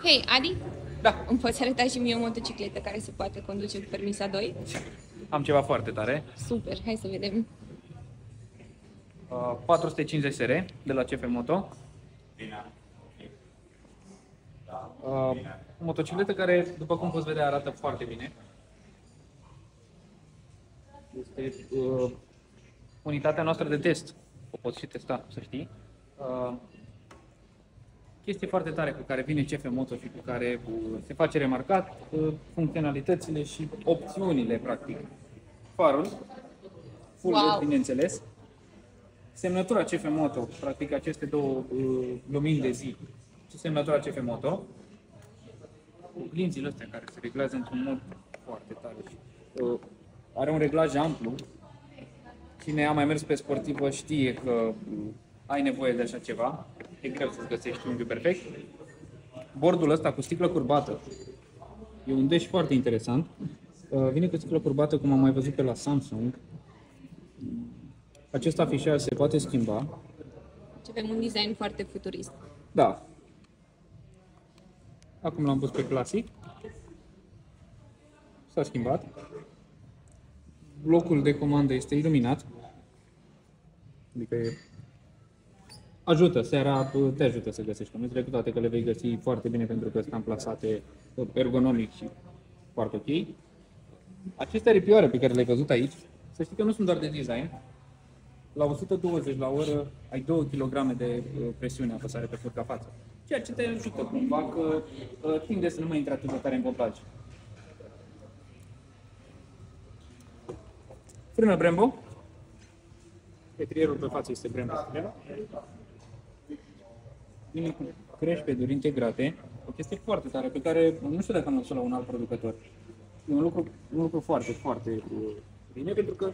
Hei, Adi, Da, îmi poți arăta și mie o motocicletă care se poate conduce cu permis A2? am ceva foarte tare. Super, hai să vedem. 450 SR de la CF Moto. O motocicletă care, după cum poți vedea, arată foarte bine. Este unitatea noastră de test. O poți și testa, să știi. Chestie foarte tare cu care vine CF Moto și cu care se face remarcat funcționalitățile și opțiunile, practic. Farul, full Wow. LED, bineînțeles. Semnătura CF Moto, practic aceste două lumini de zi și semnătura CF Moto. Oglinzile astea care se reglează într-un mod foarte tare și are un reglaj amplu. Cine a mai mers pe sportivă știe că ai nevoie de așa ceva. E greu să-ți găsești unghiul perfect. Bordul ăsta cu sticlă curbată e un dash foarte interesant. Vine cu sticlă curbată, cum am mai văzut pe la Samsung. Acest afișaj se poate schimba. Și avem un design foarte futurist. Da. Acum l-am pus pe clasic. S-a schimbat. Blocul de comandă este iluminat. Adică ajută, seara te ajută să găsești condițiile, cu toate că le vei găsi foarte bine pentru că sunt amplasate ergonomic și foarte ok. Aceste aripioare pe care le-ai văzut aici, să știi că nu sunt doar de design. La 120 la oră ai 2 kg de presiune apăsare pe furca față. Ceea ce te ajută cumva că tinde să nu mai intre atât de tare în pompaj. Frână Brembo. Etrierul pe față este Brembo. Vine cu crash-pad-uri integrate. O chestie foarte tare pe care nu știu dacă am văzut la un alt producător. E un lucru foarte, foarte bine, pentru că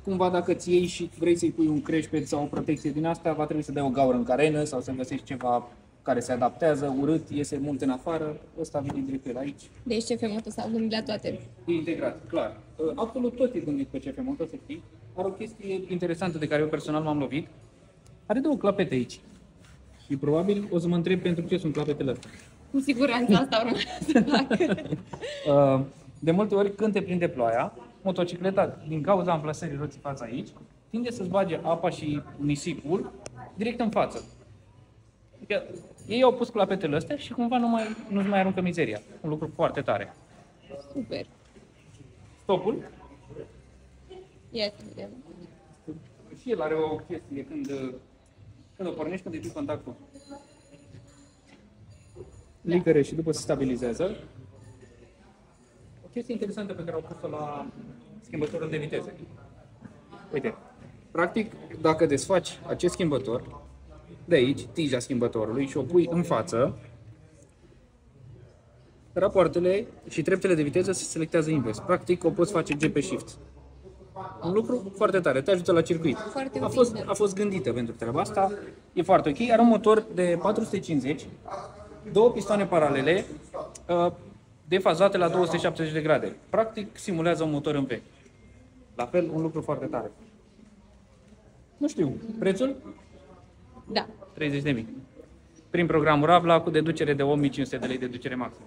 cumva dacă ți iei și vrei să-i pui un crash-pad sau o protecție din asta, va trebui să dai o gaură în carenă sau să găsești ceva care se adaptează, urât, iese mult în afară. Ăsta vine direct pe aici. Deci CF Moto s-au gândit la toate. E integrat, clar. Absolut tot e gândit pe CF Moto, să știi. Are o chestie interesantă de care eu personal m-am lovit. Are două clapete aici. Și probabil o să mă întreb pentru ce sunt clapetele astea. Cu siguranță asta urma să fac. De multe ori, când te prinde ploaia, motocicleta, din cauza amplasării roții fața aici, tinde să-ți bage apa și nisipul direct în față. Adică ei au pus clapetele astea și cumva nu-ți mai aruncă mizeria. Un lucru foarte tare. Super. Stopul. Ia să vedem. Și el are o chestie când o pornești, când îi pui contactul. Ligăre și după se stabilizează. O chestie interesantă pe care au pus-o la schimbătorul de viteze. Uite, practic, dacă desfaci acest schimbător, de aici, tija schimbătorului, și o pui în față, rapoartele și treptele de viteză se selectează invers. Practic, o poți face G pe Shift. Un lucru foarte tare, te ajută la circuit. Foarte A fost gândită pentru treaba asta, e foarte ok. Are un motor de 450, două pistoane paralele, defazate la 270 de grade. Practic, simulează un motor în V. La fel, un lucru foarte tare. Nu știu, prețul? Da. 30.000. Prin programul Rabla, cu deducere de 1.500 de lei, deducere maximă.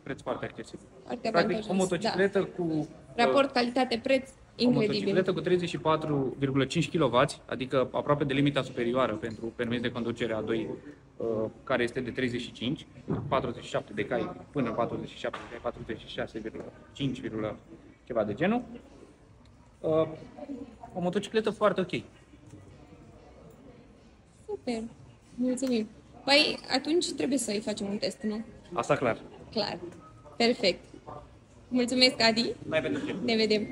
Preț foarte accesibil. Foarte Practic, avantajos. o motocicletă Da. cu... Raport calitate-preț O incredibil. motocicletă cu 34,5 kW, adică aproape de limita superioară pentru permis de conducere A2, care este de 35, 47 de cai până 47 de cai, 46,5, ceva de genul. O motocicletă foarte ok. Super. Mulțumim. Păi, atunci trebuie să-i facem un test, nu? Asta clar. Clar. Perfect. Mulțumesc, Adi. Mai pentru ce? Ne vedem.